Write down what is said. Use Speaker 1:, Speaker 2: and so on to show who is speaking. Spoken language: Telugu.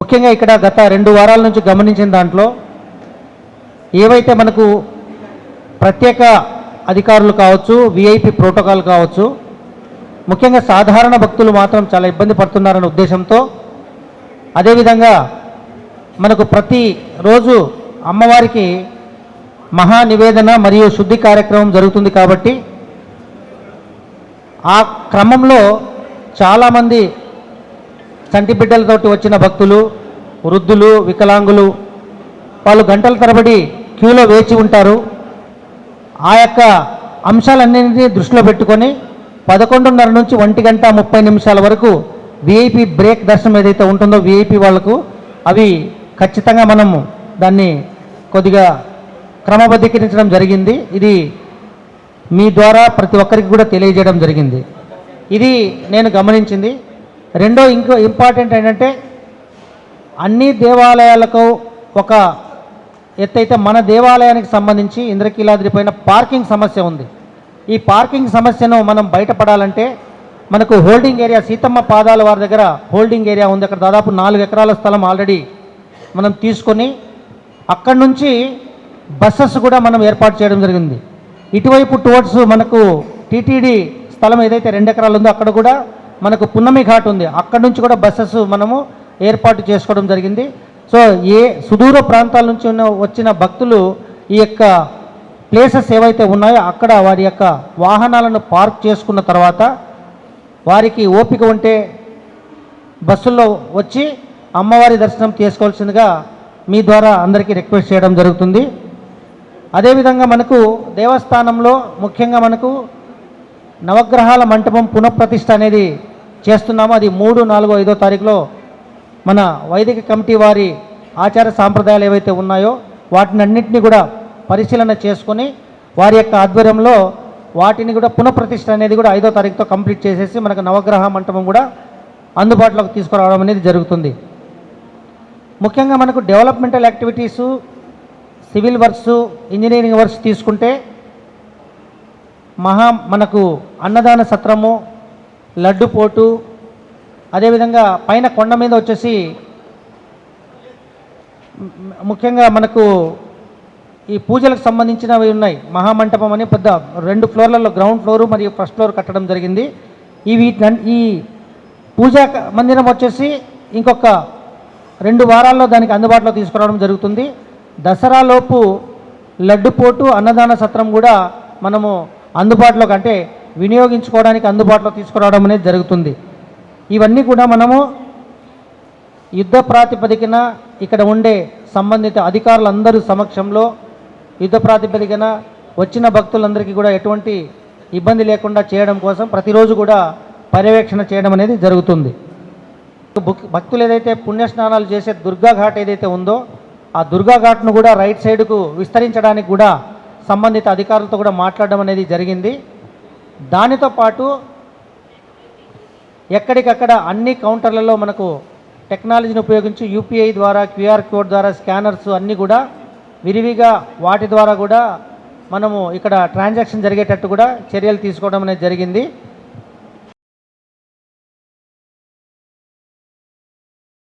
Speaker 1: ముఖ్యంగా ఇక్కడ గత 2 వారాల నుంచి గమనించిన దాంట్లో ఏవైతే మనకు ప్రత్యేక అధికారులు కావచ్చు, విఐపి ప్రోటోకాల్ కావచ్చు, ముఖ్యంగా సాధారణ భక్తులు మాత్రం చాలా ఇబ్బంది పడుతున్నారనే ఉద్దేశంతో, అదేవిధంగా మనకు ప్రతిరోజు అమ్మవారికి మహా నివేదన మరియు శుద్ధి కార్యక్రమం జరుగుతుంది కాబట్టి ఆ క్రమంలో చాలామంది చంటి బిడ్డలతోటి వచ్చిన భక్తులు, వృద్ధులు, వికలాంగులు వాళ్ళు గంటల తరబడి క్యూలో వేచి ఉంటారు. ఆ యొక్క అంశాలన్నింటినీ దృష్టిలో పెట్టుకొని 11:30 నుంచి 1:30 వరకు విఐపి బ్రేక్ దర్శనం ఏదైతే ఉంటుందో విఐపి వాళ్ళకు అవి ఖచ్చితంగా మనము దాన్ని కొద్దిగా క్రమబద్ధీకరించడం జరిగింది. ఇది మీ ద్వారా ప్రతి ఒక్కరికి కూడా తెలియజేయడం జరిగింది. ఇది నేను గమనించింది. రెండో ఇంకో ఇంపార్టెంట్ ఏంటంటే అన్ని దేవాలయాలకు ఒక ఎత్తైతే మన దేవాలయానికి సంబంధించి ఇంద్రకీలాద్రి పైన పార్కింగ్ సమస్య ఉంది. ఈ పార్కింగ్ సమస్యను మనం బయటపడాలంటే మనకు హోల్డింగ్ ఏరియా సీతమ్మ పాదాల వారి దగ్గర హోల్డింగ్ ఏరియా ఉంది. అక్కడ దాదాపు 4 ఎకరాల స్థలం ఆల్రెడీ మనం తీసుకొని అక్కడి నుంచి బస్సెస్ కూడా మనం ఏర్పాటు చేయడం జరిగింది. ఇటువైపు టువర్డ్స్ మనకు టీటీడీ స్థలం ఏదైతే 2 ఎకరాలు ఉందో అక్కడ కూడా మనకు పున్నమి ఘాట్ ఉంది. అక్కడ నుంచి కూడా బస్సెస్ మనము ఏర్పాటు చేసుకోవడం జరిగింది. సో ఏ సుదూర ప్రాంతాల నుంచి వచ్చిన భక్తులు ఈ యొక్క ప్లేసెస్ ఏవైతే ఉన్నాయో అక్కడ వారి యొక్క వాహనాలను పార్క్ చేసుకున్న తర్వాత వారికి ఓపిక ఉంటే బస్సుల్లో వచ్చి అమ్మవారి దర్శనం చేసుకోవాల్సిందిగా మీ ద్వారా అందరికీ రిక్వెస్ట్ చేయడం జరుగుతుంది. అదేవిధంగా మనకు దేవస్థానంలో ముఖ్యంగా మనకు నవగ్రహాల మంటపం పునఃప్రతిష్ఠ అనేది చేస్తున్నాము. అది 3, 4, 5వ తారీఖులో మన వైదిక కమిటీ వారి ఆచార సాంప్రదాయాలు ఏవైతే ఉన్నాయో వాటిని అన్నింటినీ కూడా పరిశీలన చేసుకొని వారి యొక్క ఆధ్వర్యంలో వాటిని కూడా పునఃప్రతిష్ఠ అనేది కూడా 5వ తారీఖుతో కంప్లీట్ చేసేసి మనకు నవగ్రహ మంటపం కూడా అందుబాటులోకి తీసుకురావడం అనేది జరుగుతుంది. ముఖ్యంగా మనకు developmental activities, civil works, engineering works తీసుకుంటే మనకు అన్నదాన సత్రము, లడ్డు పోటు, అదేవిధంగా పైన కొండ మీద వచ్చేసి ముఖ్యంగా మనకు ఈ పూజలకు సంబంధించినవి ఉన్నాయి. మహామంటపం అని పెద్ద 2 ఫ్లోర్లలో గ్రౌండ్ ఫ్లోరు మరియు ఫస్ట్ ఫ్లోర్ కట్టడం జరిగింది. ఈ పూజా మందిరం వచ్చేసి ఇంకొక 2 వారాల్లో దానికి అందుబాటులో తీసుకురావడం జరుగుతుంది. దసరాలోపు లడ్డుపోటు, అన్నదాన సత్రం కూడా మనము అందుబాటులోకి అంటే వినియోగించుకోవడానికి అందుబాటులో తీసుకురావడం అనేది జరుగుతుంది. ఇవన్నీ కూడా మనము యుద్ధ ప్రాతిపదికన ఇక్కడ ఉండే సంబంధిత అధికారులందరూ సమక్షంలో యుద్ధ ప్రాతిపదికన వచ్చిన భక్తులందరికీ కూడా ఎటువంటి ఇబ్బంది లేకుండా చేయడం కోసం ప్రతిరోజు కూడా పర్యవేక్షణ చేయడం అనేది జరుగుతుంది. భక్తులు ఏదైతే పుణ్యస్నానాలు చేసే దుర్గా ఘాట్ ఏదైతే ఉందో ఆ దుర్గా ఘాట్ను కూడా రైట్ సైడ్కు విస్తరించడానికి కూడా సంబంధిత అధికారులతో కూడా మాట్లాడడం అనేది జరిగింది. దానితో పాటు ఎక్కడికక్కడ అన్ని కౌంటర్లలో మనకు టెక్నాలజీని ఉపయోగించి యూపీఐ ద్వారా, క్యూఆర్ కోడ్ ద్వారా స్కానర్స్ అన్నీ కూడా విరివిగా వాటి ద్వారా కూడా మనము ఇక్కడ ట్రాన్సాక్షన్ జరిగేటట్టు కూడా చర్యలు తీసుకోవడం అనేది జరిగింది.